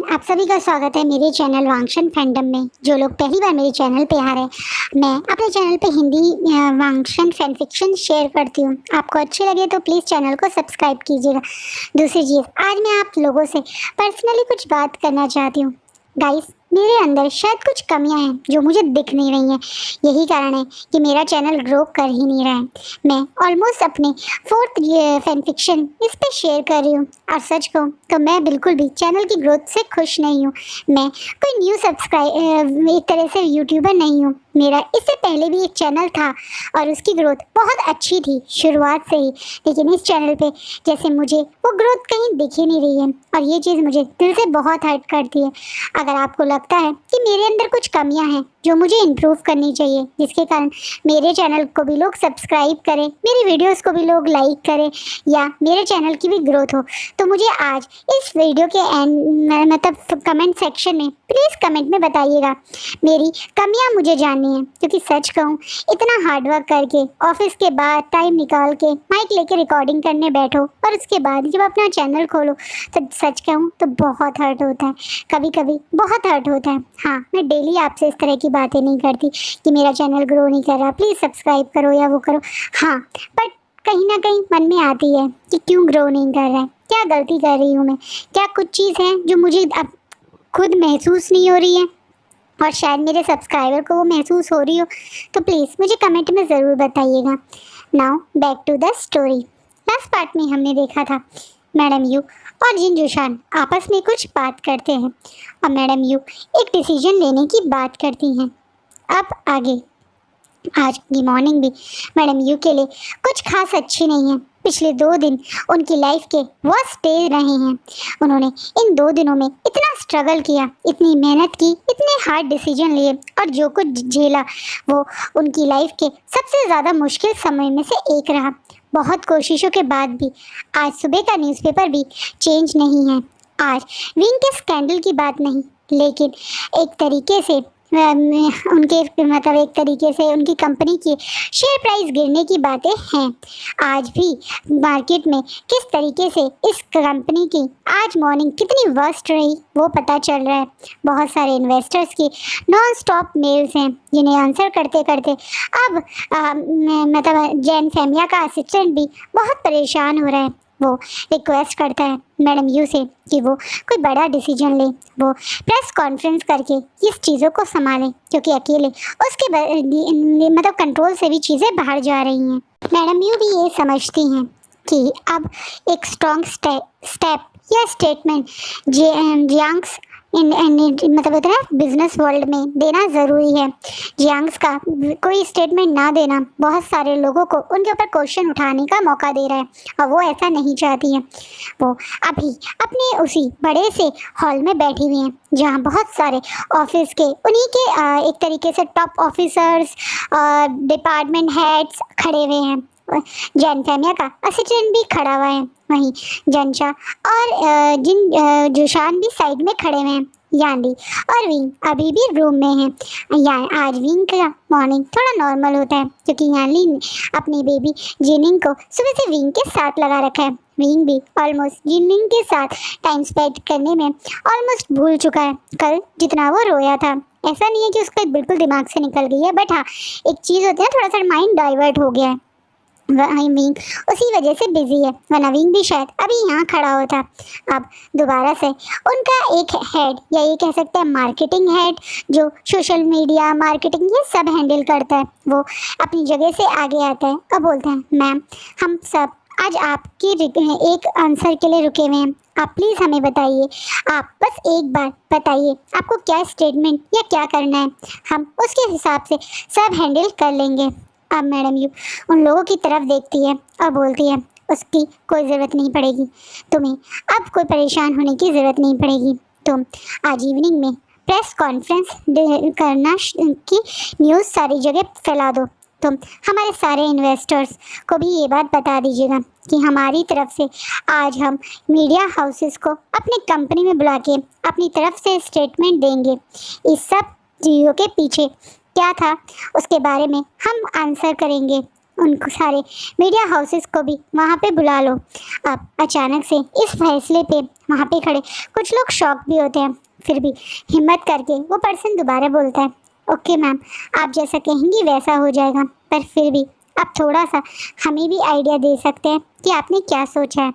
आप सभी का स्वागत है मेरे चैनल वांगशन फैंडम में। जो लोग पहली बार मेरे चैनल पे आ रहे हैं, मैं अपने चैनल पे हिंदी वांगशन फैन फिक्शन शेयर करती हूँ। आपको अच्छे लगे तो प्लीज़ चैनल को सब्सक्राइब कीजिएगा। दूसरी चीज़, आज मैं आप लोगों से पर्सनली कुछ बात करना चाहती हूँ। गाइस, मेरे अंदर शायद कुछ कमियां हैं जो मुझे दिख नहीं रही हैं। यही कारण है कि मेरा चैनल ग्रो कर ही नहीं रहा है। मैं ऑलमोस्ट अपने 4th फैन फिक्शन इस पे शेयर कर रही हूँ, और सच कहूँ तो मैं बिल्कुल भी चैनल की ग्रोथ से खुश नहीं हूँ। मैं कोई न्यू एक तरह से यूट्यूबर नहीं हूँ। मेरा इससे पहले भी एक चैनल था और उसकी ग्रोथ बहुत अच्छी थी शुरुआत से ही, लेकिन इस चैनल पे जैसे मुझे वो ग्रोथ कहीं दिख ही नहीं रही है, और ये चीज़ मुझे दिल से बहुत हर्ट करती है। अगर आपको लगता है कि मेरे अंदर कुछ कमियां हैं जो मुझे इम्प्रूव करनी चाहिए, जिसके कारण मेरे चैनल को भी लोग सब्सक्राइब करें, मेरी वीडियोस को भी लोग लाइक करें, या मेरे चैनल की भी ग्रोथ हो, तो मुझे आज इस वीडियो के एंड मतलब कमेंट सेक्शन में प्लीज़ कमेंट में बताइएगा। मेरी कमियां मुझे जाननी है, क्योंकि सच कहूँ इतना हार्डवर्क करके ऑफिस के बाद टाइम निकाल के माइक लेके रिकॉर्डिंग करने बैठो और उसके बाद जब अपना चैनल खोलो तो सच कहूँ तो बहुत हर्ट होता है, कभी कभी बहुत हर्ट होता है। हाँ, मैं डेली आपसे इस तरह की बातें नहीं करती कि मेरा चैनल ग्रो नहीं कर रहा, प्लीज़ सब्सक्राइब करो या वो करो। हाँ, बट कहीं ना कहीं मन में आती है कि क्यों ग्रो नहीं कर रहा है, क्या गलती कर रही हूँ मैं, क्या कुछ चीज़ है जो मुझे अब खुद महसूस नहीं हो रही है और शायद मेरे सब्सक्राइबर को वो महसूस हो रही हो, तो प्लीज़ मुझे कमेंट में ज़रूर बताइएगा। Now back to the story. Last part में हमने देखा था मैडम यू और जिन जोशान आपस में कुछ बात करते हैं और मैडम यू एक डिसीजन लेने की बात करती हैं। अब आगे आज की मॉर्निंग भी मैडम यू के लिए कुछ खास अच्छी नहीं है। पिछले 2 दिन उनकी लाइफ के वर्स्ट डे रहे हैं। उन्होंने इन 2 दिनों में इतना स्ट्रगल किया, इतनी मेहनत की, इतने हार्ड डिसीजन लिए और जो कुछ झेला वो उनकी लाइफ के सबसे ज़्यादा मुश्किल समय में से एक रहा। बहुत कोशिशों के बाद भी आज सुबह का न्यूज़पेपर भी चेंज नहीं है। आज विंग के स्कैंडल की बात नहीं, लेकिन एक तरीके से उनके मतलब एक तरीके से उनकी कंपनी की शेयर प्राइस गिरने की बातें हैं। आज भी मार्केट में किस तरीके से इस कंपनी की आज मॉर्निंग कितनी वर्स्ट रही वो पता चल रहा है। बहुत सारे इन्वेस्टर्स की नॉन स्टॉप मेल्स हैं जिन्हें आंसर करते करते अब मतलब जैन फैमिया का असिस्टेंट भी बहुत परेशान हो रहा है। वो रिक्वेस्ट करता है मैडम यू से कि वो कोई बड़ा डिसीजन ले, वो प्रेस कॉन्फ्रेंस करके इस चीज़ों को संभालें, क्योंकि अकेले उसके मतलब कंट्रोल से भी चीज़ें बाहर जा रही हैं। मैडम यू भी ये समझती हैं कि अब एक स्ट्रॉन्ग स्टेप या स्टेटमेंट जियांग्स मतलब होता है ना बिजनेस वर्ल्ड में देना ज़रूरी है। जियांग्स का कोई स्टेटमेंट ना देना बहुत सारे लोगों को उनके ऊपर क्वेश्चन उठाने का मौका दे रहा है, और वो ऐसा नहीं चाहती है। वो अभी अपने उसी बड़े से हॉल में बैठी हुई हैं जहाँ बहुत सारे ऑफिस के उन्हीं के एक तरीके से टॉप ऑफिसर्स और डिपार्टमेंट हेड्स खड़े हुए हैं। जैन फैमिया का असिस्टेंट भी खड़ा हुआ है, वहीं जनचा और जिन जोशान भी साइड में खड़े हुए हैं। यांडी और विंग अभी भी रूम में हैं। आज विंग का मॉर्निंग थोड़ा नॉर्मल होता है, क्योंकि यांडी ने अपनी बेबी जिनिंग को सुबह से विंग के साथ लगा रखा है। विंग भी ऑलमोस्ट जिनिंग के साथ टाइम स्पेंड करने में ऑलमोस्ट भूल चुका है कल जितना वो रोया था। ऐसा नहीं है कि उसका बिल्कुल दिमाग से निकल गई है, बट हाँ, एक चीज़ होती है थोड़ा सा माइंड डाइवर्ट हो गया है। विंग उसी वजह से बिजी है, वरना विंग भी शायद अभी यहाँ खड़ा होता। अब दोबारा से उनका एक हेड या ये कह सकते हैं मार्केटिंग हेड जो सोशल मीडिया मार्केटिंग ये सब हैंडल करता है, वो अपनी जगह से आगे आता है और बोलता है मैम, हम सब आज आपकी एक आंसर के लिए रुके हुए हैं। आप प्लीज़ हमें बताइए, आप बस एक बार बताइए आपको क्या स्टेटमेंट या क्या करना है, हम उसके हिसाब से सब हैंडल कर लेंगे। अब मैडम यू उन लोगों की तरफ देखती है और बोलती है उसकी कोई ज़रूरत नहीं पड़ेगी, तुम्हें अब कोई परेशान होने की ज़रूरत नहीं पड़ेगी। तुम आज इवनिंग में प्रेस कॉन्फ्रेंस करना की न्यूज़ सारी जगह फैला दो। तुम हमारे सारे इन्वेस्टर्स को भी ये बात बता दीजिएगा कि हमारी तरफ से आज हम मीडिया हाउसेस को अपनी कंपनी में बुला के अपनी तरफ से स्टेटमेंट देंगे। इस सब चीज़ों के पीछे क्या था उसके बारे में हम आंसर करेंगे। उनको सारे मीडिया हाउसेस को भी वहाँ पे बुला लो। अब अचानक से इस फैसले पे वहाँ पे खड़े कुछ लोग शॉक भी होते हैं, फिर भी हिम्मत करके वो पर्सन दोबारा बोलता है, ओके मैम, आप जैसा कहेंगी वैसा हो जाएगा, पर फिर भी आप थोड़ा सा हमें भी आइडिया दे सकते हैं कि आपने क्या सोचा है।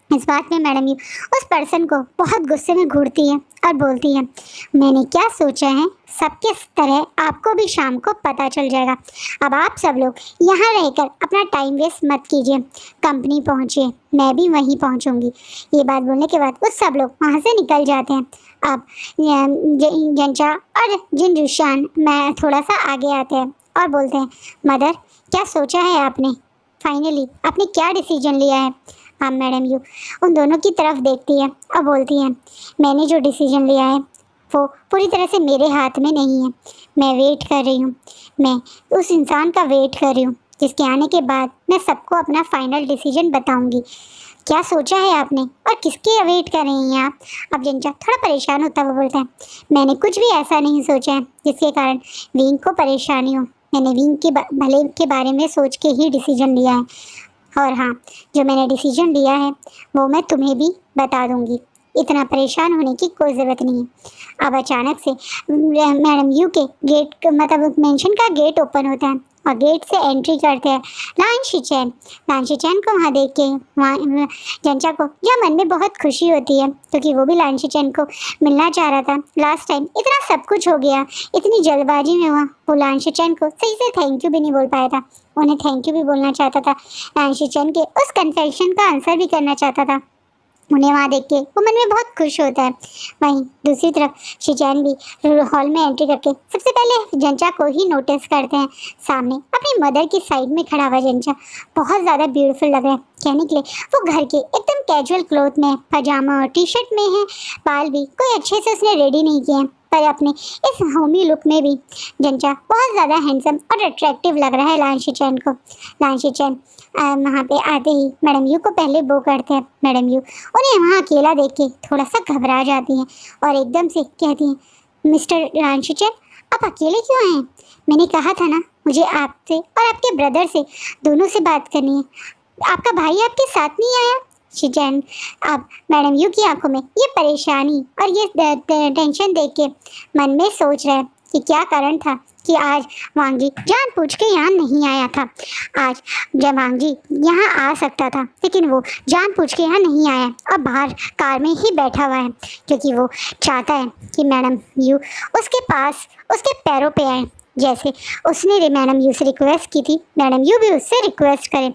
इस बात में मैडम यू उस पर्सन को बहुत गुस्से में घूरती है और बोलती है, मैंने क्या सोचा है सबके तरह आपको भी शाम को पता चल जाएगा। अब आप सब लोग यहाँ रहकर अपना टाइम वेस्ट मत कीजिए, कंपनी पहुँचिए, मैं भी वहीं पहुँचूँगी। ये बात बोलने के बाद उस सब लोग वहाँ से निकल जाते हैं। अब जंचा और जिन रुशान मैं थोड़ा सा आगे आते हैं और बोलते हैं, मदर क्या सोचा है आपने, फाइनली आपने क्या डिसीजन लिया है। हाँ मैडम यू उन दोनों की तरफ देखती है और बोलती है, मैंने जो डिसीजन लिया है वो पूरी तरह से मेरे हाथ में नहीं है। मैं वेट कर रही हूँ, मैं उस इंसान का वेट कर रही हूँ जिसके आने के बाद मैं सबको अपना फाइनल डिसीजन बताऊँगी। क्या सोचा है आपने और किसके वेट कर रही हैं आप। अब जिंचा थोड़ा परेशान होता हुआ बोलता है, मैंने कुछ भी ऐसा नहीं सोचा है जिसके कारण विंग को परेशानी हो। मैंने विंग के भले के बारे में सोच के ही डिसीजन लिया है, और हाँ, जो मैंने डिसीजन लिया है वो मैं तुम्हें भी बता दूंगी। इतना परेशान होने की कोई ज़रूरत नहीं है। अब अचानक से मैडम यू के गेट मतलब मेंशन का गेट ओपन होता है और गेट से एंट्री करते हैं लान शिचैन को वहाँ देख के वहाँ जंचा को या मन में बहुत खुशी होती है, क्योंकि वो भी लान शिचैन को मिलना चाह रहा था। लास्ट टाइम इतना सब कुछ हो गया, इतनी जल्दबाजी में हुआ, वो लान शिचैन को सही से थैंक यू भी नहीं बोल पाया था। उन्हें थैंक यू भी बोलना चाहता था, लान शिचैन के उस कन्फेशन का आंसर भी करना चाहता था। उन्हें वहाँ देख के वो मन में बहुत खुश होता है। वहीं दूसरी तरफ शिचैन भी हॉल में एंट्री करके सबसे पहले जंचा को ही नोटिस करते हैं। सामने अपनी मदर की साइड में खड़ा हुआ जंचा बहुत ज़्यादा ब्यूटीफुल लग रहा है। कहने के लिए वो घर के एकदम कैजुअल क्लोथ में, पजामा और टी शर्ट में है, बाल भी कोई अच्छे से उसने रेडी नहीं किए हैं, पर अपने इस होमी लुक में भी जंचा बहुत ज़्यादा हैंडसम और अट्रैक्टिव लग रहा है लान शिचैन को। लान शिचैन वहाँ पे आते ही मैडम यू को पहले बो करते हैं। मैडम यू उन्हें वहाँ अकेला देख के थोड़ा सा घबरा जाती हैं और एकदम से कहती हैं, मिस्टर लान शिचैन आप अकेले क्यों हैं। मैंने कहा था ना मुझे आपसे और आपके ब्रदर से दोनों से बात करनी है, आपका भाई आपके साथ नहीं आया। शिचैन अब मैडम यू की आंखों में ये परेशानी और ये टेंशन देख के मन में सोच रहा है कि क्या कारण था कि आज वांगी जानबूझ के यहाँ नहीं आया था। आज जब वांगी यहाँ आ सकता था लेकिन वो जानबूझ के यहाँ नहीं आया और बाहर कार में ही बैठा हुआ है, क्योंकि वो चाहता है कि मैडम यू उसके पास उसके पैरों पे आए, जैसे उसने मैडम यू से रिक्वेस्ट की थी, मैडम यू भी उससे रिक्वेस्ट करें।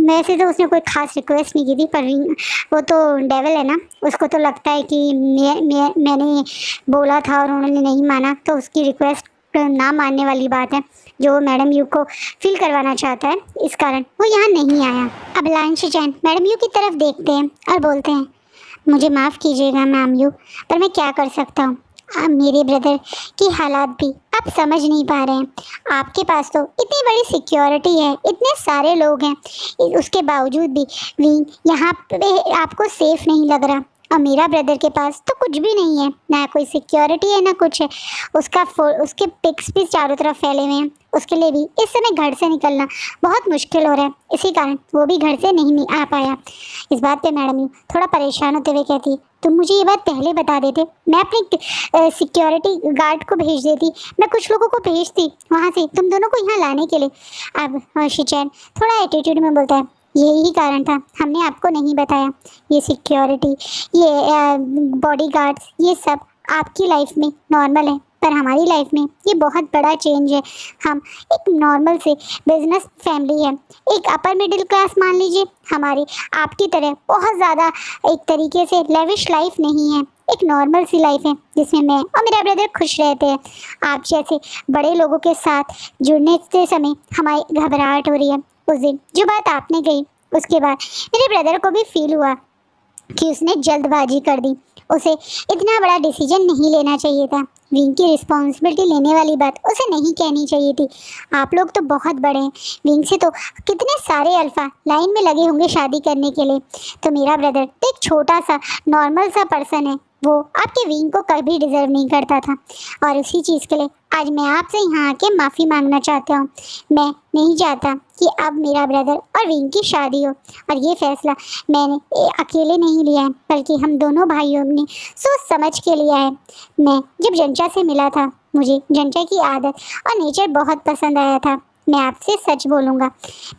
वैसे तो उसने कोई ख़ास रिक्वेस्ट नहीं की थी, पर वो तो डेविल है ना, उसको तो लगता है कि मैंने बोला था और उन्होंने नहीं माना, तो उसकी रिक्वेस्ट ना मानने वाली बात है जो मैडम यू को फील करवाना चाहता है, इस कारण वो यहाँ नहीं आया। अब लान शिचैन मैडम यू की तरफ देखते हैं और बोलते हैं, मुझे माफ़ कीजिएगा मैम यू, पर मैं क्या कर सकता हूँ, मेरे ब्रदर की हालात भी आप समझ नहीं पा रहे हैं। आपके पास तो इतनी बड़ी सिक्योरिटी है, इतने सारे लोग हैं, उसके बावजूद भी यहाँ पे आपको सेफ नहीं लग रहा, और मेरा ब्रदर के पास तो कुछ भी नहीं है, ना कोई सिक्योरिटी है ना कुछ है, उसके पिक्स भी चारों तरफ फैले हुए हैं, उसके लिए भी इस समय घर से निकलना बहुत मुश्किल हो रहा है, इसी कारण वो भी घर से नहीं आ पाया। इस बात पे मैडम यू थोड़ा परेशान होते हुए कहती है, तुम मुझे ये बात पहले बता देते, मैं अपनी सिक्योरिटी गार्ड को भेज देती, मैं कुछ लोगों को भेजती वहाँ से तुम दोनों को यहाँ लाने के लिए। अब शिचैन थोड़ा एटीट्यूड में बोलता है, यही कारण था हमने आपको नहीं बताया, ये सिक्योरिटी, ये बॉडीगार्ड्स, ये सब आपकी लाइफ में नॉर्मल है, पर हमारी लाइफ में ये बहुत बड़ा चेंज है। हम एक नॉर्मल से बिजनेस फैमिली है, एक अपर मिडिल क्लास मान लीजिए, हमारी आपकी तरह बहुत ज़्यादा एक तरीके से लेविश लाइफ नहीं है, एक नॉर्मल सी लाइफ है जिसमें मैं और मेरा ब्रदर खुश रहते हैं। आप जैसे बड़े लोगों के साथ जुड़ने के समय हमारी घबराहट हो रही है। उस दिन जो बात आपने कही उसके बाद मेरे ब्रदर को भी फील हुआ कि उसने जल्दबाजी कर दी, उसे इतना बड़ा डिसीजन नहीं लेना चाहिए था, विंग की रिस्पॉन्सिबिलिटी लेने वाली बात उसे नहीं कहनी चाहिए थी। आप लोग तो बहुत बड़े हैं, विंग से तो कितने सारे अल्फ़ा लाइन में लगे होंगे शादी करने के लिए, तो मेरा ब्रदर तो एक छोटा सा नॉर्मल सा पर्सन है वो आपके विंग को कभी डिजर्व नहीं करता था और उसी चीज़ के लिए आज मैं आपसे यहाँ आके माफ़ी मांगना चाहता हूँ। मैं नहीं चाहता कि अब मेरा ब्रदर और विंग की शादी हो और ये फैसला मैंने अकेले नहीं लिया है बल्कि हम दोनों भाइयों ने सोच समझ के लिया है। मैं जब जंचा से मिला था मुझे जंचा की आदत और नेचर बहुत पसंद आया था। मैं आपसे सच बोलूँगा,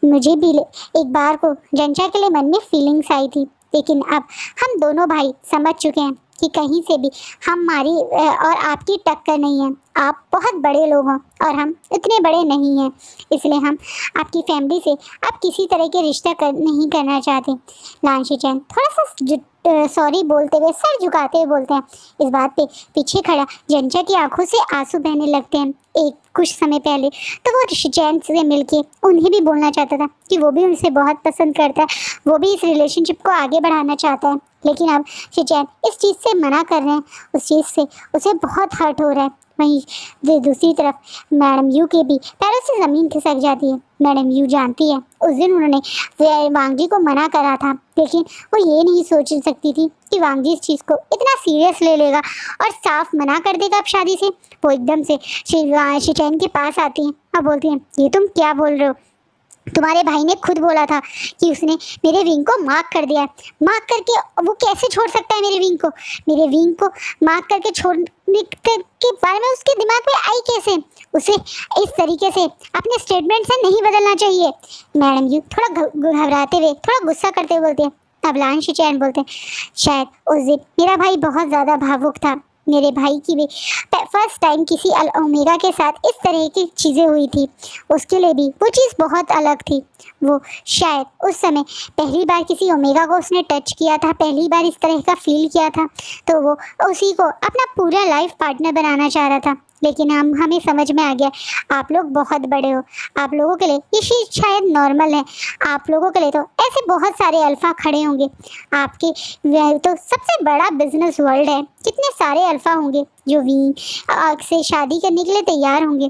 मुझे भी एक बार को जंचा के लिए मन में फीलिंग्स आई थी, लेकिन अब हम दोनों भाई समझ चुके हैं कि कहीं से भी हमारी और आपकी टक्कर नहीं है। आप बहुत बड़े लोग हैं और हम इतने बड़े नहीं हैं, इसलिए हम आपकी फैमिली से आप किसी तरह के रिश्ता नहीं करना चाहते। लान शिचैन थोड़ा सा सॉरी बोलते हुए सर झुकाते हुए बोलते हैं। इस बात पे पीछे खड़ा जंचा की आंखों से आंसू बहने लगते हैं। एक कुछ समय पहले तो वो शिचैन से मिलके उन्हें भी बोलना चाहता था कि वो भी उनसे बहुत पसंद करता है, वो भी इस रिलेशनशिप को आगे बढ़ाना चाहता है, लेकिन अब शिचैन इस चीज़ से मना कर रहे हैं। उस चीज़ से उसे बहुत हर्ट हो रहा है। वहीं दूसरी तरफ मैडम यू के भी पैरों से ज़मीन खिसक जाती है। मैडम यू जानती है उस दिन उन्होंने वांगजी को मना करा था, लेकिन वो ये नहीं सोच सकती थी कि वांगजी इस चीज़ को इतना सीरियस ले लेगा और साफ मना कर देगा अब शादी से। वो एकदम से शिचैन के पास आती हैं और बोलती हैं, ये तुम क्या बोल रहे हो? तुम्हारे भाई ने खुद बोला था कि उसने मेरे विंग को मार्क कर दिया है। मार्क करके वो कैसे छोड़ सकता है मेरे विंग को? मेरे विंग को मार्क करके छोड़ने के बारे में उसके दिमाग में आई कैसे? उसे इस तरीके से अपने स्टेटमेंट से नहीं बदलना चाहिए। मैडम जी थोड़ा घबराते हुए, थोड़ा गुस्सा करते हुए बोलते हैं। तब लान शिचैन बोलते हैं, शायद उस दिन मेरा भाई बहुत ज़्यादा भावुक था। मेरे भाई की भी फर्स्ट टाइम किसी ओमेगा के साथ इस तरह की चीज़ें हुई थी, उसके लिए भी वो चीज़ बहुत अलग थी। वो शायद उस समय पहली बार किसी ओमेगा को उसने टच किया था, पहली बार इस तरह का फील किया था, तो वो उसी को अपना पूरा लाइफ पार्टनर बनाना चाह रहा था। लेकिन हमें समझ में आ गया आप लोग बहुत बड़े हो, आप लोगों के लिए ये चीज़ शायद नॉर्मल है। आप लोगों के लिए तो ऐसे बहुत सारे अल्फ़ा खड़े होंगे, आपके तो सबसे बड़ा बिजनेस वर्ल्ड है, कितने सारे अल्फ़ा होंगे जो वी से शादी करने के लिए तैयार होंगे।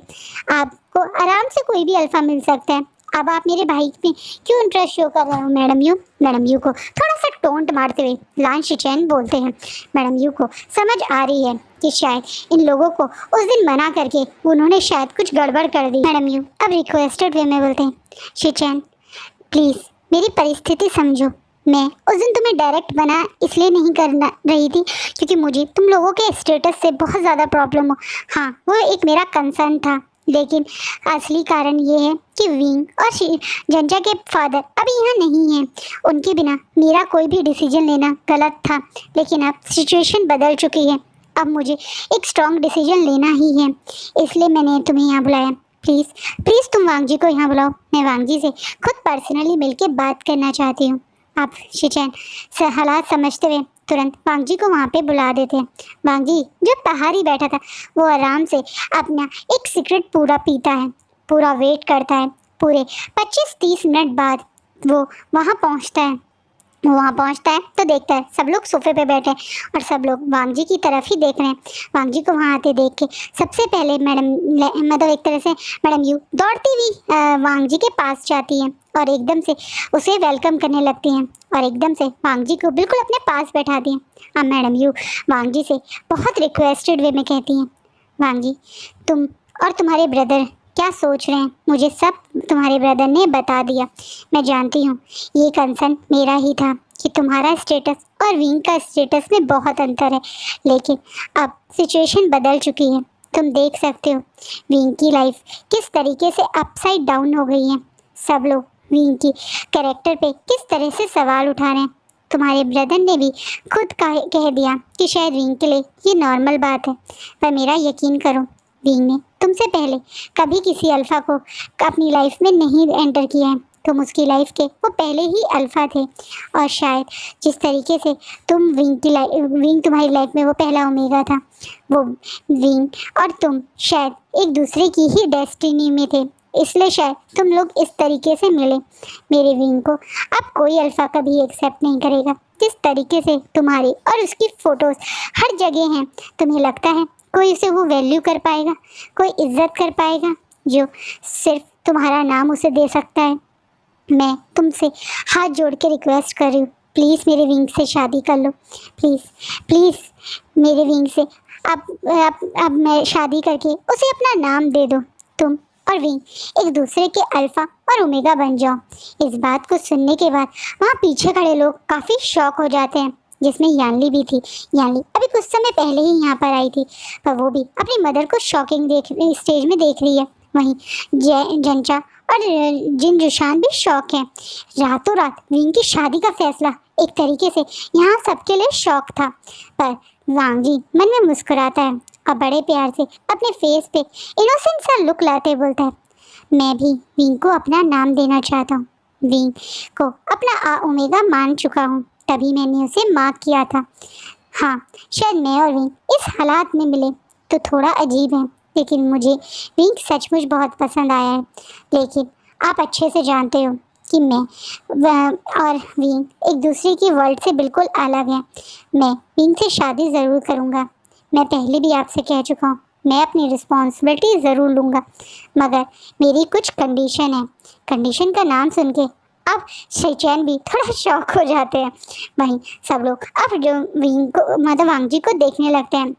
आपको आराम से कोई भी अल्फ़ा मिल सकता है। अब आप मेरे भाई में क्यों इंटरेस्ट शो कर रहे हो? मैडम यू को थोड़ा सा टोंट मारते हुए लान शिचैन बोलते हैं। मैडम यू को समझ आ रही है कि शायद इन लोगों को उस दिन मना करके उन्होंने शायद कुछ गड़बड़ कर दी। मैडम यू अब रिक्वेस्टेड वे में बोलते हैं, शिचैन प्लीज़ मेरी परिस्थिति समझो। मैं उस दिन तुम्हें डायरेक्ट बना इसलिए नहीं करना रही थी क्योंकि मुझे तुम लोगों के स्टेटस से बहुत ज़्यादा प्रॉब्लम हो। हाँ, वो एक मेरा कंसर्न था, लेकिन असली कारण ये है कि विंग और जंजा के फादर अभी यहाँ नहीं हैं। उनके बिना मेरा कोई भी डिसीजन लेना गलत था, लेकिन अब सिचुएशन बदल चुकी है। अब मुझे एक स्ट्रॉन्ग डिसीजन लेना ही है, इसलिए मैंने तुम्हें यहाँ बुलाया। प्लीज़ तुम वांगजी को यहाँ बुलाओ। मैं वांगजी से खुद पर्सनली मिलके बात करना चाहती हूँ। आप शिचैन हालात समझते हुए तुरंत वांगजी को वहाँ पे बुला देते हैं। वांगजी जो बाहर ही बैठा था वो आराम से अपना एक सिगरेट पूरा पीता है, पूरा वेट करता है। पूरे 25-30 मिनट बाद वो वहाँ पहुँचता है। तो देखता है सब लोग सोफे पे बैठे हैं और सब लोग वांगजी की तरफ ही देख रहे हैं। वांगजी को वहाँ आते देख के सबसे पहले मतलब एक तरह से मैडम यू दौड़ती हुई वांगजी के पास जाती है और एकदम से उसे वेलकम करने लगती हैं और एकदम से वांगजी को बिल्कुल अपने पास बैठाती हैं। अब मैडम यू वांगजी से बहुत रिक्वेस्टेड वे में कहती हैं, वांगजी तुम और तुम्हारे ब्रदर क्या सोच रहे हैं? मुझे सब तुम्हारे ब्रदर ने बता दिया। मैं जानती हूँ ये कंसर्न मेरा ही था कि तुम्हारा स्टेटस और विंग का स्टेटस में बहुत अंतर है, लेकिन अब सिचुएशन बदल चुकी है। तुम देख सकते हो विंग की लाइफ किस तरीके से अपसाइड डाउन हो गई है। सब लोग विंग की कैरेक्टर पे किस तरह से सवाल उठा रहे हैं। तुम्हारे ब्रदर ने भी खुद कह दिया कि शायद विंग के लिए ये नॉर्मल बात है, पर मेरा यकीन करो विंग ने तुमसे पहले कभी किसी अल्फ़ा को अपनी लाइफ में नहीं एंटर किया है। तुम उसकी लाइफ के वो पहले ही अल्फ़ा थे और शायद जिस तरीके से तुम विंग तुम्हारी लाइफ में वो पहला ओमेगा था, वो विंग और तुम शायद एक दूसरे की ही डेस्टिनी में थे, इसलिए शायद तुम लोग इस तरीके से मिले। मेरे विंग को अब कोई अल्फ़ा कभी एक्सेप्ट नहीं करेगा। जिस तरीके से तुम्हारी और उसकी फ़ोटोज़ हर जगह हैं, तुम्हें लगता है कोई उसे वो वैल्यू कर पाएगा, कोई इज्जत कर पाएगा जो सिर्फ तुम्हारा नाम उसे दे सकता है? मैं तुमसे हाथ जोड़ के रिक्वेस्ट कर रही हूँ, प्लीज़ मेरे विंग से शादी कर लो, प्लीज़ प्लीज़ मेरे विंग से। अब मैं शादी करके उसे अपना नाम दे दो। तुम और विंग एक दूसरे के अल्फ़ा और ओमेगा बन जाओ। इस बात को सुनने के बाद वहाँ पीछे खड़े लोग काफ़ी शॉक हो जाते हैं, जिसमें यानली भी थी। यानली अभी कुछ समय पहले ही यहाँ पर आई थी, पर वो भी अपनी मदर को शॉकिंग स्टेज में देख रही है। वहीं जंचा और जिन जुशान भी शौक है। रातों रात विंग की शादी का फैसला एक तरीके से यहाँ सबके लिए शौक था, पर वांग जी मन में मुस्कुराता है और बड़े प्यार से अपने फेस पे इनोसेंट सा लुक लाते बोलता है, मैं भी विंग को अपना नाम देना चाहता हूँ। विंग को अपना ओमेगा मान चुका हूँ, तभी मैंने उसे मार्क किया था। हाँ, शायद मैं और विंग इस हालात में मिले तो थोड़ा अजीब है, लेकिन मुझे विंग सचमुच बहुत पसंद आया है। लेकिन आप अच्छे से जानते हो कि मैं और विंग एक दूसरे की वर्ल्ड से बिल्कुल अलग हैं। मैं विंग से शादी ज़रूर करूँगा। मैं पहले भी आपसे कह चुका हूँ, मैं अपनी रिस्पॉन्सिबिलिटी ज़रूर लूँगा, मगर मेरी कुछ कंडीशन है। कंडीशन का नाम सुन के अब शैचैन भी थोड़ा शॉक हो जाते हैं। वहीं सब लोग अब जो विंग को मतलब वांग जी को देखने लगते हैं।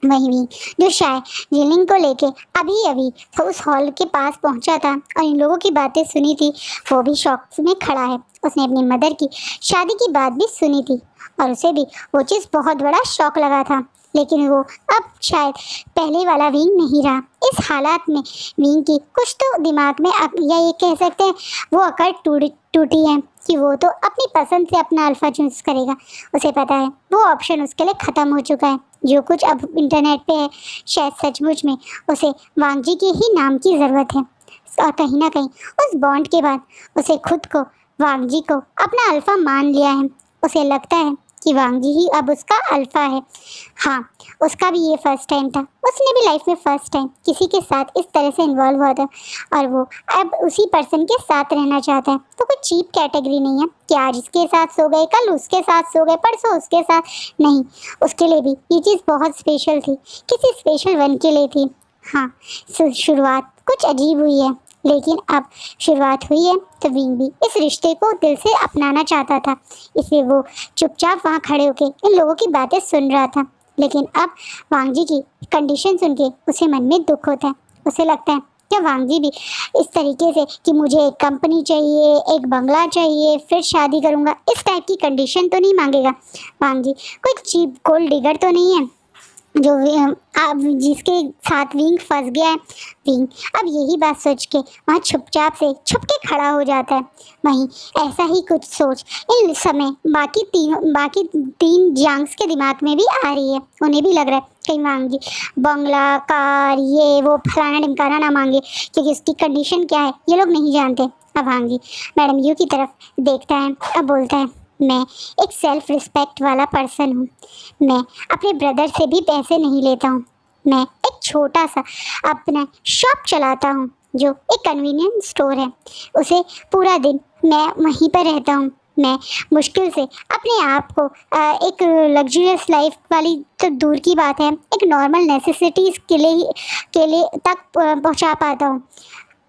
वहीं भी जो शायद जिलिंग को लेके अभी अभी तो उस हॉल के पास पहुंचा था और इन लोगों की बातें सुनी थी, वो भी शौक में खड़ा है। उसने अपनी मदर की शादी की बात भी सुनी थी और उसे भी वो चीज़ बहुत बड़ा शौक लगा था, लेकिन वो अब शायद पहले वाला विंग नहीं रहा। इस हालात में विंग की कुछ तो दिमाग में या ये कह सकते हैं वो अकड़ टूटी है कि वो तो अपनी पसंद से अपना अल्फ़ा चूज़ करेगा। उसे पता है वो ऑप्शन उसके लिए ख़त्म हो चुका है। जो कुछ अब इंटरनेट पे है, शायद सचमुच में उसे वांग जी के ही नाम की ज़रूरत है। और कहीं ना कहीं उस बॉन्ड के बाद उसे खुद को वांग जी को अपना अल्फ़ा मान लिया है। उसे लगता है कि वांग जी ही अब उसका अल्फ़ा है। हाँ, उसका भी ये फर्स्ट टाइम था। उसने भी लाइफ में फ़र्स्ट टाइम किसी के साथ इस तरह से इन्वॉल्व हुआ था और वो अब उसी पर्सन के साथ रहना चाहता है। तो कोई चीप कैटेगरी नहीं है कि आज इसके साथ सो गए, कल उसके साथ सो गए, परसों उसके साथ नहीं। उसके लिए भी ये चीज़ बहुत स्पेशल थी, किसी स्पेशल वन के लिए थी। हाँ, शुरुआत कुछ अजीब हुई है, लेकिन अब शुरुआत हुई है तो विंग भी इस रिश्ते को दिल से अपनाना चाहता था। इसलिए वो चुपचाप वहाँ खड़े होकर इन लोगों की बातें सुन रहा था। लेकिन अब वांग जी की कंडीशन सुन के उसे मन में दुख होता है। उसे लगता है कि वांग जी भी इस तरीके से कि मुझे एक कंपनी चाहिए, एक बंगला चाहिए, फिर शादी करूँगा, इस टाइप की कंडीशन तो नहीं मांगेगा। वांग जी कोई चीप गोल्ड डिगर तो नहीं है जो अब जिसके साथ विंग फंस गया है। विंग अब यही बात सोच के वहाँ चुपचाप से छुप के खड़ा हो जाता है। वहीं ऐसा ही कुछ सोच इन समय बाकी तीन जांग्स के दिमाग में भी आ रही है। उन्हें भी लग रहा है कहीं वांग जी बंगला, कार, ये वो फलाना ढिमकाना ना मांगे, क्योंकि उसकी कंडीशन क्या है ये लोग नहीं जानते। अब वांग जी मैडम यू की तरफ देखता है, अब बोलता है, मैं एक सेल्फ रिस्पेक्ट वाला पर्सन हूँ। मैं अपने ब्रदर से भी पैसे नहीं लेता हूँ। मैं एक छोटा सा अपना शॉप चलाता हूँ जो एक कन्वीनियंस स्टोर है। उसे पूरा दिन मैं वहीं पर रहता हूँ। मैं मुश्किल से अपने आप को एक लग्जरियस लाइफ वाली तो दूर की बात है, एक नॉर्मल नेसेसिटीज़ के लिए तक पहुँचा पाता हूँ।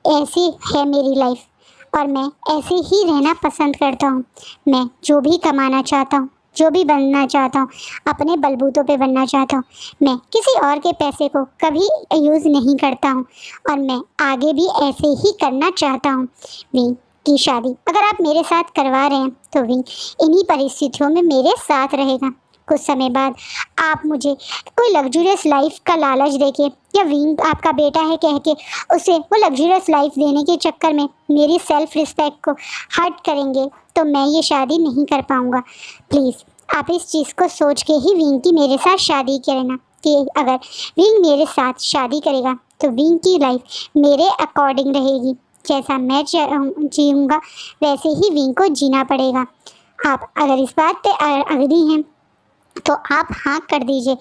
ऐसी है मेरी लाइफ और मैं ऐसे ही रहना पसंद करता हूँ। मैं जो भी कमाना चाहता हूँ, जो भी बनना चाहता हूँ, अपने बलबूतों पे बनना चाहता हूँ। मैं किसी और के पैसे को कभी यूज़ नहीं करता हूँ और मैं आगे भी ऐसे ही करना चाहता हूँ। विंग की शादी अगर आप मेरे साथ करवा रहे हैं तो विंग इन्हीं परिस्थितियों में मेरे साथ रहेगा। कुछ समय बाद आप मुझे कोई लग्जरियस लाइफ का लालच देके या विंग आपका बेटा है कह के उसे वो लग्जरियस लाइफ देने के चक्कर में मेरी सेल्फ रिस्पेक्ट को हर्ट करेंगे तो मैं ये शादी नहीं कर पाऊँगा। प्लीज़ आप इस चीज़ को सोच के ही विंग की मेरे साथ शादी करना कि अगर विंग मेरे साथ शादी करेगा तो विंग की लाइफ मेरे अकॉर्डिंग रहेगी। जैसा मैं जीऊँगा वैसे ही विंग को जीना पड़ेगा। आप अगर इस बात पे अग्री हैं तो आप हाँ कर दीजिए।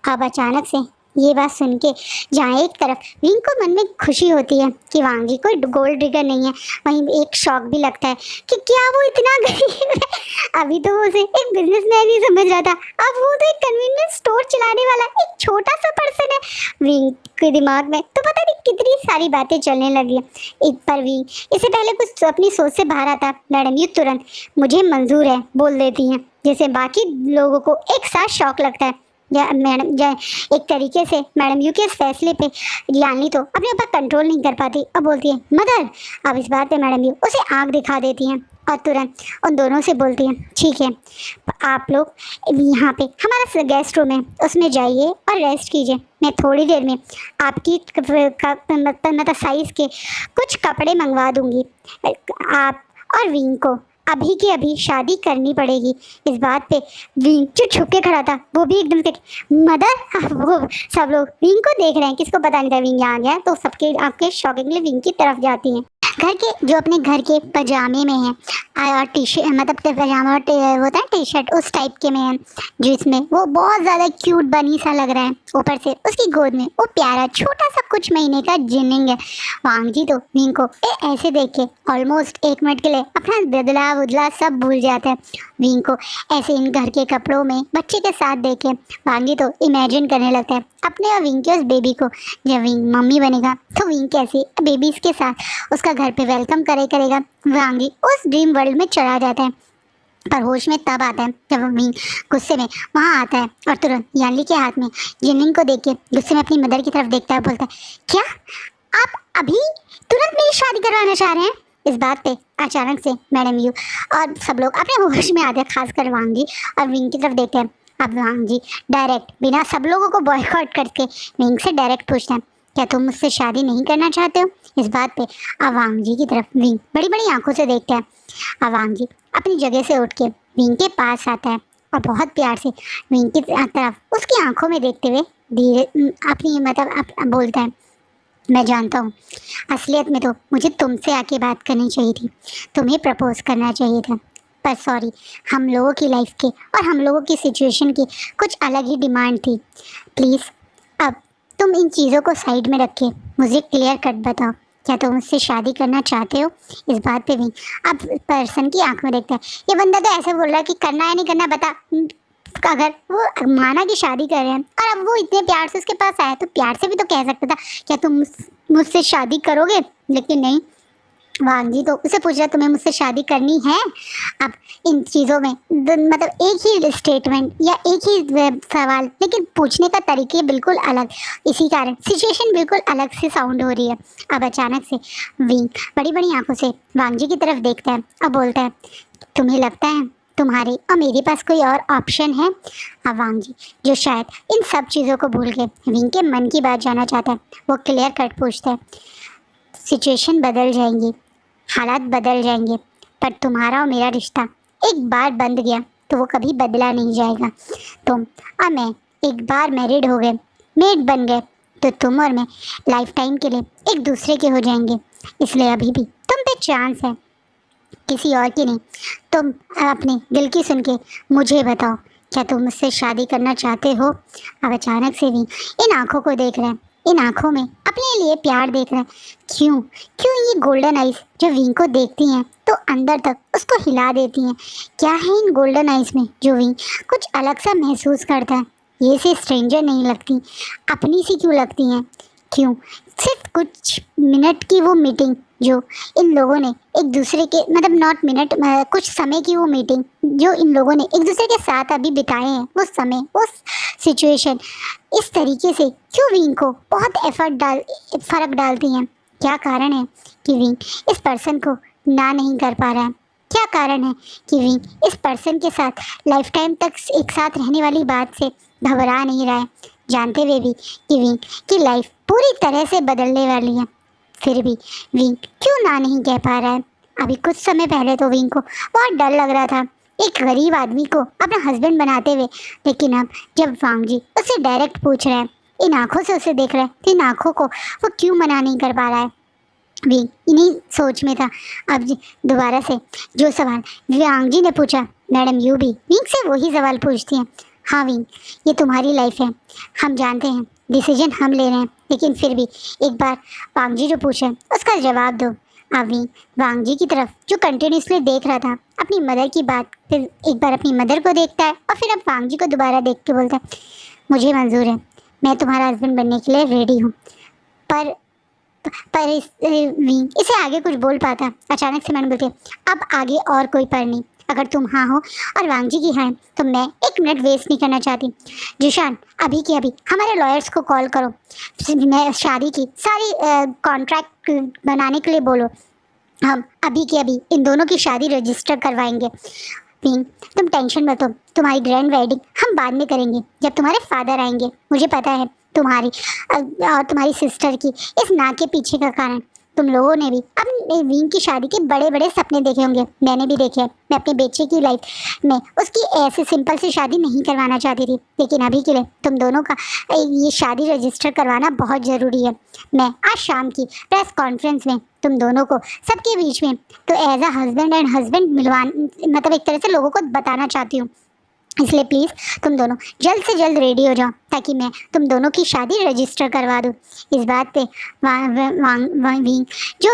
अब अचानक से ये बात सुन के जहाँ एक तरफ विंग को मन में खुशी होती है कि वांग जी कोई गोल्ड डिगर नहीं है, वहीं एक शौक भी लगता है कि क्या वो इतना गरीब है। अभी तो वो उसे एक बिजनेसमैन ही समझ रहा था, अब वो तो एक कन्वीनियंस स्टोर चलाने वाला एक छोटा सा पर्सन है। विंग के दिमाग में तो पता नहीं कितनी सारी बातें चलने लगी है। एक पर विंग इससे पहले कुछ अपनी सोच से बाहर आता, मैडम यू तुरंत मुझे मंजूर है बोल देती हैं, जैसे बाकी लोगों को एक साथ शौक लगता है। या मैडम एक तरीके से मैडम यू के इस फैसले पे यानी तो अपने ऊपर कंट्रोल नहीं कर पाती और बोलती है मदर। अब इस बात पे मैडम यू उसे आंख दिखा देती हैं और तुरंत उन दोनों से बोलती हैं ठीक है आप लोग यहाँ पे हमारा गेस्ट रूम है उसमें जाइए और रेस्ट कीजिए, मैं थोड़ी देर में आपकी मतलब साइज़ के कुछ कपड़े मंगवा दूँगी। आप और विंग को अभी के अभी शादी करनी पड़ेगी। इस बात पे विंग जो छुप के खड़ा था वो भी एकदम से मदर, वो सब लोग विंग को देख रहे हैं, किसको पता नहीं था विंग यहाँ गया, तो सबके आंखें शॉकिंगली विंग की तरफ जाती हैं। घर के जो अपने घर के पजामे में है और टी शर्ट मतलब पजामा और होता है टी शर्ट उस टाइप के में है, जिसमें वो बहुत ज़्यादा क्यूट बनी सा लग रहा है। ऊपर से उसकी गोद में वो प्यारा छोटा सा कुछ महीने का जिनिंग है। वांग जी तो विंग को ऐसे देख के ऑलमोस्ट 1 मिनट के लिए अपना बदला उदला सब भूल जाता है। विंग को ऐसे इन घर के कपड़ों में बच्चे के साथ देख के वांग जी तो इमेजिन करने लगता है अपने और विंग के उस बेबी को। जब विंग मम्मी बनेगा तो विंग कैसे बेबीज़ के साथ उसका घर पे वेलकम करेगा। वांग जी उस ड्रीम वर्ल्ड में चला जाता है, पर होश में तब आता है जब विंग गुस्से में वहाँ आता है और तुरंत यानली के हाथ में जिनिंग को देख के गुस्से में अपनी मदर की तरफ देखता है, बोलता है क्या आप अभी तुरंत मेरी शादी करवाना चाह रहे हैं। इस बात पे अचानक से मैडम यू और सब लोग अपने होश में आते हैं, खासकर वांग जी और विंग की तरफ देखते हैं। अब वांग जी डायरेक्ट बिना सब लोगों को बॉयकॉट करके विंग से डायरेक्ट पूछते हैं क्या तुम मुझसे शादी नहीं करना चाहते हो। इस बात पे अवांग जी की तरफ विंग बड़ी बड़ी आंखों से देखता है। अवांग जी अपनी जगह से उठ के विंग के पास आता है और बहुत प्यार से विंग की तरफ उसकी आंखों में देखते हुए धीरे अपनी मतलब बोलता है मैं जानता हूँ असलियत में तो मुझे तुमसे आके बात करनी चाहिए थी, तुम्हें प्रपोज करना चाहिए था, पर सॉरी हम लोगों की लाइफ के और हम लोगों की सिचुएशन की कुछ अलग ही डिमांड थी। प्लीज़ अब तुम इन चीज़ों को साइड में रख के मुझे क्लियर कट बताओ क्या तुम मुझसे शादी करना चाहते हो। इस बात पे भी अब पर्सन की आंख में देखता है ये बंदा तो ऐसे बोल रहा है कि करना है नहीं करना बता। अगर वो माना कि शादी कर रहे हैं और अब वो इतने प्यार से उसके पास आया तो प्यार से भी तो कह सकता था क्या तुम मुझसे शादी करोगे, लेकिन नहीं। वांग जी तो उसे पूछ रहा तुम्हें मुझसे शादी करनी है। अब इन चीज़ों में मतलब एक ही स्टेटमेंट या एक ही सवाल, लेकिन पूछने का तरीके बिल्कुल अलग, इसी कारण सिचुएशन बिल्कुल अलग से साउंड हो रही है। अब अचानक से विंग बड़ी बड़ी आंखों से वांग जी की तरफ देखता है और बोलता है तुम्हें लगता है तुम्हारे और मेरे पास कोई और ऑप्शन है। अब वांग जी जो शायद इन सब चीज़ों को भूल के विंग के मन की बात जानना चाहता है, वो क्लियर कट पूछता है सिचुएशन बदल जाएंगी, हालात बदल जाएंगे, पर तुम्हारा और मेरा रिश्ता एक बार बंध गया तो वो कभी बदला नहीं जाएगा। तुम और मैं एक बार मैरिड हो गए, मेड बन गए, तो तुम और मैं लाइफ टाइम के लिए एक दूसरे के हो जाएंगे। इसलिए अभी भी तुम पे चांस है, किसी और की नहीं। तुम अपने दिल की सुन के मुझे बताओ क्या तुम मुझसे शादी करना चाहते हो। अब अचानक से भी इन आँखों को देख रहे हैं, इन आँखों में अपने लिए प्यार देख रहे हैं। क्यों क्यों ये गोल्डन आइज जो विंग को देखती हैं तो अंदर तक उसको हिला देती हैं। क्या है इन गोल्डन आइज में जो विंग कुछ अलग सा महसूस करता है। ये से स्ट्रेंजर नहीं लगती, अपनी सी क्यों लगती हैं। क्यों सिर्फ कुछ मिनट की वो मीटिंग जो इन लोगों ने एक दूसरे के मतलब नॉट मिनट कुछ समय की वो मीटिंग जो इन लोगों ने एक दूसरे के साथ अभी बिताए हैं, वो समय वो सिचुएशन इस तरीके से क्यों विंग को बहुत फ़र्क डालती हैं। क्या कारण है कि विंग इस पर्सन को ना नहीं कर पा रहा है। क्या कारण है कि विंग इस पर्सन के साथ लाइफ टाइम तक एक साथ रहने वाली बात से घबरा नहीं रहा है, जानते हुए भी कि विंग की लाइफ पूरी तरह से बदलने वाली है, फिर भी विंग क्यों ना नहीं कह पा रहा है। अभी कुछ समय पहले तो विंग को बहुत डर लग रहा था एक गरीब आदमी को अपना हस्बैंड बनाते हुए, लेकिन अब जब वांग जी उससे डायरेक्ट पूछ रहे हैं, इन आँखों से उसे देख रहा है, इन आँखों को वो क्यों मना नहीं कर पा रहा है। विंग इन्हीं सोच में था। अब दोबारा से जो सवाल वांग जी ने पूछा, मैडम यू भी विंग से वही सवाल पूछती हैं। हाँ विंग, ये तुम्हारी लाइफ है, हम जानते हैं डिसीजन हम ले रहे हैं, लेकिन फिर भी एक बार वांग जी जो पूछे उसका जवाब दो। अभी वांग जी की तरफ जो कंटिन्यूसली देख रहा था अपनी मदर की बात, फिर एक बार अपनी मदर को देखता है और फिर अब वांग जी को दोबारा देख के बोलता है, मुझे मंजूर है, मैं तुम्हारा हस्बैंड बनने के लिए रेडी हूँ। पर इसे आगे कुछ बोल पाता, अचानक से मैंने बोलती अब आगे और कोई पर नहीं, अगर तुम हाँ हो और वांग जी की हाँ तो मैं 1 मिनट वेस्ट नहीं करना चाहती। जिशान, अभी के अभी हमारे लॉयर्स को कॉल करो, मैं शादी की सारी कॉन्ट्रैक्ट बनाने के लिए बोलो, हम अभी के अभी इन दोनों की शादी रजिस्टर करवाएंगे। विंग, तुम टेंशन मत लो, तुम्हारी ग्रैंड वेडिंग हम बाद में करेंगे जब तुम्हारे फादर आएंगे। मुझे पता है तुम्हारी और तुम्हारी सिस्टर की इस ना के पीछे का कारण, तुम लोगों ने भी अपने विंग की शादी के बड़े बड़े सपने देखे होंगे, मैंने भी देखे हैं। मैं अपने बच्चे की लाइफ में उसकी ऐसे सिंपल सी शादी नहीं करवाना चाहती थी, लेकिन अभी के लिए तुम दोनों का ये शादी रजिस्टर करवाना बहुत ज़रूरी है। मैं आज शाम की प्रेस कॉन्फ्रेंस में तुम दोनों को सबके बीच में तो as a husband and husband मतलब एक तरह से लोगों को बताना चाहती हूँ, इसलिए प्लीज़ तुम दोनों जल्द से जल्द रेडी हो जाओ ताकि मैं तुम दोनों की शादी रजिस्टर करवा दूँ। इस बात पे विंग जो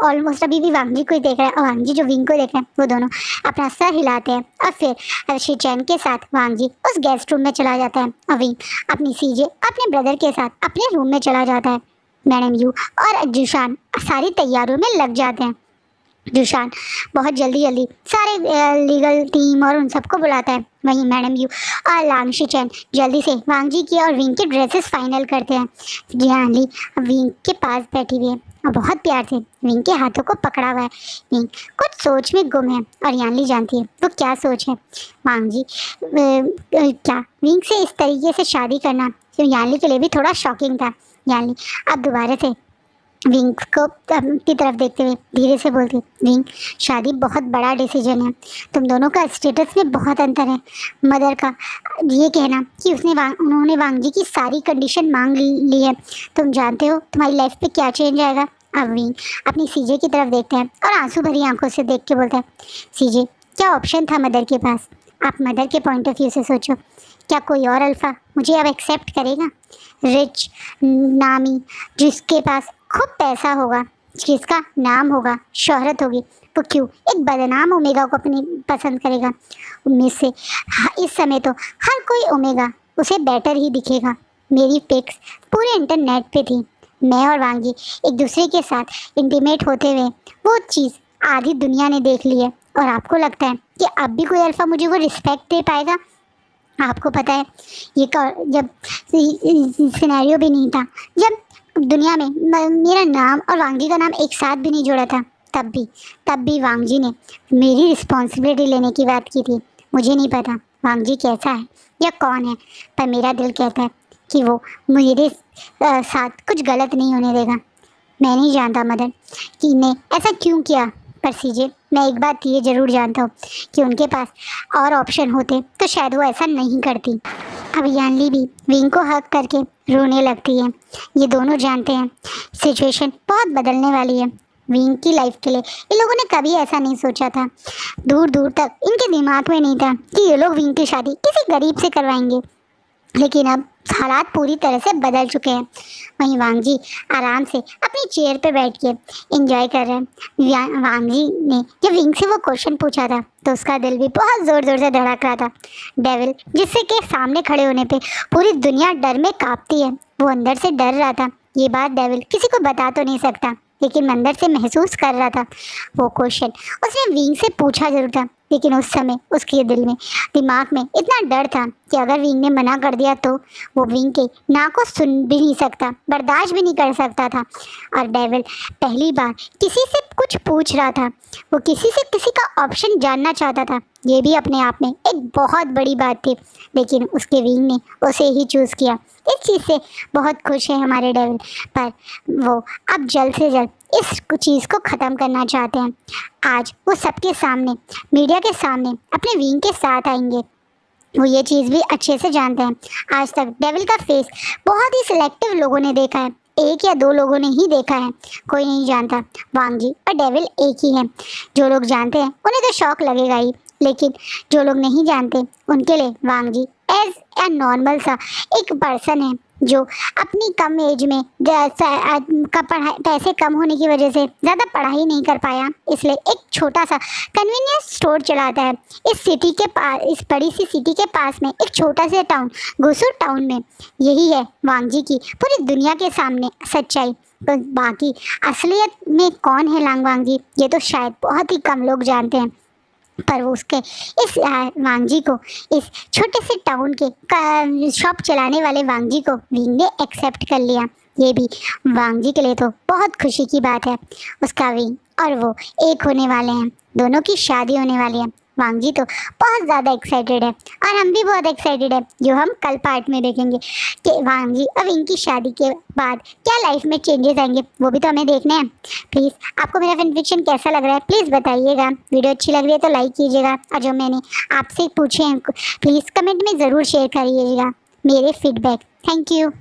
ऑलमोस्ट अभी भी वांग जी को ही देख रहा है और वांग जी जो विंग को देख रहे हैं, वो दोनों अपना सर हिलाते हैं और फिर शिचैन के साथ वांग जी उस गेस्ट रूम में चला जाता है और विंग अपनी सीजे अपने ब्रदर के साथ अपने रूम में चला जाता है। मैडम यू और जिशान सारी तैयारियों में लग जाते हैं। जिशान बहुत जल्दी सारे लीगल टीम और उन सबको बुलाता है। वहीं मैडम यू और लांग शिचैन जल्दी से वांग जी की और विंग के ड्रेसेस फाइनल करते हैं। जियानली विंग के पास बैठी हुई है और बहुत प्यार से विंग के हाथों को पकड़ा हुआ है। विंग कुछ सोच में गुम है और यानली जानती है वो क्या सोच है। वांग जी क्या विंग से इस तरीके से शादी करना तो यानली के लिए भी थोड़ा शॉकिंग था। यानली अब दोबारा से विंग को की तरफ देखते हुए धीरे से बोलती, विंग शादी बहुत बड़ा डिसीजन है, तुम दोनों का स्टेटस में बहुत अंतर है। मदर का ये कहना कि उन्होंने वांग जी की सारी कंडीशन मांग ली है, तुम जानते हो तुम्हारी लाइफ पे क्या चेंज आएगा। अब विंग अपनी सीजे की तरफ देखते हैं और आंसू भरी आंखों से देख के बोलता है, सीजे क्या ऑप्शन था मदर के पास, आप मदर के पॉइंट ऑफ व्यू से सोचो, क्या कोई और अल्फ़ा मुझे अब एक्सेप्ट करेगा। रिच नामी जिसके पास खूब पैसा होगा, जिसका नाम होगा, शोहरत होगी, वो क्यों एक बदनाम ओमेगा को अपनी पसंद करेगा। उनमें से इस समय तो हर कोई ओमेगा उसे बेटर ही दिखेगा। मेरी पिक्स पूरे इंटरनेट पे थी, मैं और वांगी एक दूसरे के साथ इंटीमेट होते हुए वो चीज़ आधी दुनिया ने देख ली है, और आपको लगता है कि अब भी कोई अल्फ़ा मुझे वो रिस्पेक्ट दे पाएगा। आपको पता है ये जब सिनेरियो भी नहीं था, जब दुनिया में मेरा नाम और वांगी का नाम एक साथ भी नहीं जुड़ा था, तब भी वांग जी ने मेरी रिस्पॉन्सिबिलिटी लेने की बात की थी। मुझे नहीं पता वांग जी कैसा है या कौन है, पर मेरा दिल कहता है कि वो मेरे साथ कुछ गलत नहीं होने देगा। मैं नहीं जानता मदर कि ने ऐसा क्यों किया, पर सीजे मैं एक बात ये ज़रूर जानता हूँ कि उनके पास और ऑप्शन होते तो शायद वो ऐसा नहीं करती। अब यानली भी विंग को हक करके रोने लगती है। ये दोनों जानते हैं सिचुएशन बहुत बदलने वाली है विंग की लाइफ के लिए। इन लोगों ने कभी ऐसा नहीं सोचा था, दूर दूर तक इनके दिमाग में नहीं था कि ये लोग विंग की शादी किसी गरीब से करवाएंगे, लेकिन अब हालात पूरी तरह से बदल चुके हैं। वहीं वांग जी आराम से अपनी चेयर पे बैठ के एंजॉय कर रहे हैं। वांग जी ने जब विंग से वो क्वेश्चन पूछा था तो उसका दिल भी बहुत ज़ोर ज़ोर से धड़क रहा था। डेविल जिससे के सामने खड़े होने पे पूरी दुनिया डर में कांपती है, वो अंदर से डर रहा था। ये बात डेविल किसी को बता तो नहीं सकता, लेकिन अंदर से महसूस कर रहा था। वो क्वेश्चन उसने विंग से पूछा जरूर था, लेकिन उस समय उसके दिमाग में इतना डर था कि अगर विंग ने मना कर दिया तो वो विंग के ना को सुन भी नहीं सकता, बर्दाश्त भी नहीं कर सकता था। और डेविल पहली बार किसी से कुछ पूछ रहा था, वो किसी से किसी का ऑप्शन जानना चाहता था। ये भी अपने आप में एक बहुत बड़ी बात थी, लेकिन उसके विंग ने उसे ही चूज़ किया। इस चीज़ से बहुत खुश है हमारे डेविल, पर वो अब जल्द से जल्द इस चीज़ को ख़त्म करना चाहते हैं। आज वो सबके सामने, मीडिया के सामने अपने विंग के साथ आएंगे। वो ये चीज़ भी अच्छे से जानते हैं, आज तक डेविल का फेस बहुत ही सिलेक्टिव लोगों ने देखा है, 1 या 2 लोगों ने ही देखा है, कोई नहीं जानता। वांग जी और डेविल एक ही है। जो लोग जानते हैं उन्हें तो शौक लगेगा ही, लेकिन जो लोग नहीं जानते उनके लिए वांग जी एज ए नॉर्मल सा एक पर्सन है। जो अपनी कम एज में पैसे कम होने की वजह से ज़्यादा पढ़ाई नहीं कर पाया, इसलिए एक छोटा सा कन्वीनियंस स्टोर चलाता है इस सिटी के पास, इस बड़ी सी सिटी के पास में एक छोटा सा टाउन गुसुर टाउन में। यही है वांगजी की पूरी दुनिया के सामने सच्चाई। तो बाकी असलियत में कौन है लांग वांगजी, ये तो शायद बहुत ही कम लोग जानते हैं, पर वो उसके इस वांगजी को, इस छोटे से टाउन के शॉप चलाने वाले वांगजी को विंग ने एक्सेप्ट कर लिया। ये भी वांगजी के लिए तो बहुत खुशी की बात है। उसका विंग और वो एक होने वाले हैं, दोनों की शादी होने वाली है। वांगजी तो बहुत ज़्यादा एक्साइटेड है और हम भी बहुत एक्साइटेड है, जो हम कल पार्ट में देखेंगे कि वांगजी और विंग की शादी के बाद क्या लाइफ में चेंजेस आएंगे, वो भी तो हमें देखने हैं। प्लीज़ आपको मेरा फैन फिक्शन कैसा लग रहा है प्लीज़ बताइएगा। वीडियो अच्छी लग रही है तो लाइक कीजिएगा, और जो मैंने आपसे पूछे हैं प्लीज़ कमेंट में ज़रूर शेयर करिएगा मेरे फीडबैक। Thank you.